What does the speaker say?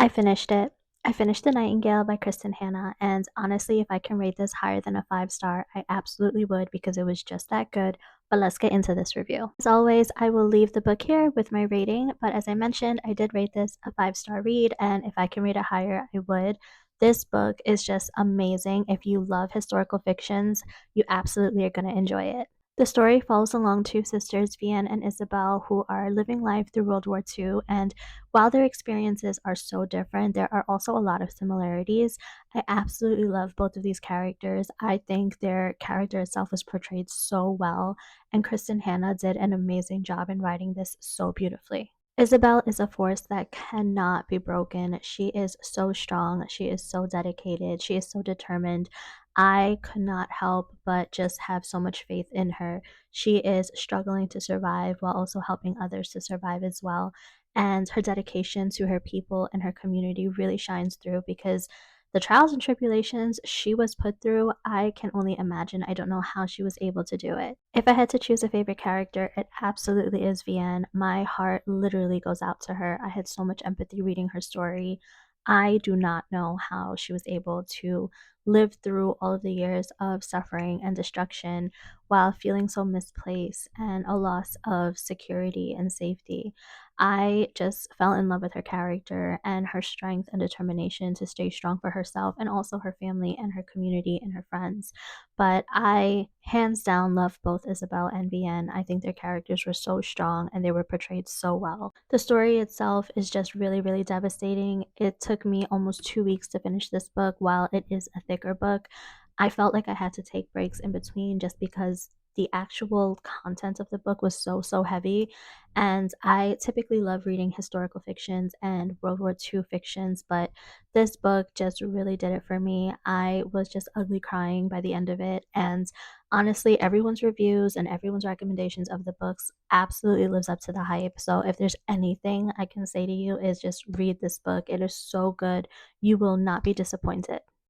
I finished it. I finished The Nightingale by Kristen Hanna, and honestly, if I can rate this higher than a 5 star, I absolutely would because it was just that good. But let's get into this review. As always, I will leave the book here with my rating, but as I mentioned, I did rate this a 5 star read, and if I can rate it higher, I would. This book is just amazing. If you love historical fictions, you absolutely are going to enjoy it. The story follows along two sisters, Vianne and Isabel, who are living life through World War II, and while their experiences are so different, there are also a lot of similarities. I absolutely love both of these characters. I think their character itself was portrayed so well, and Kristen Hanna did an amazing job in writing this so beautifully. Isabel is a force that cannot be broken. She is so strong. She is so dedicated. She is so determined. I could not help but just have so much faith in her. She is struggling to survive while also helping others to survive as well. And her dedication to her people and her community really shines through because the trials and tribulations she was put through, I can only imagine. I don't know how she was able to do it. If I had to choose a favorite character, it absolutely is Vianne. My heart literally goes out to her. I had so much empathy reading her story. I do not know how she was able to live through all of the years of suffering and destruction while feeling so misplaced and a loss of security and safety. I just fell in love with her character and her strength and determination to stay strong for herself and also her family and her community and her friends. But I hands down love both Isabel and Vienne. I think their characters were so strong and they were portrayed so well. The story itself is just really, really devastating. It took me almost 2 weeks to finish this book. While it is a thicker book, I felt like I had to take breaks in between just because the actual content of the book was so, so heavy. And I typically love reading historical fictions and World War II fictions, but this book just really did it for me. I was just ugly crying by the end of it. And honestly, everyone's reviews and everyone's recommendations of the books absolutely lives up to the hype. So if there's anything I can say to you is just read this book. It is so good. You will not be disappointed.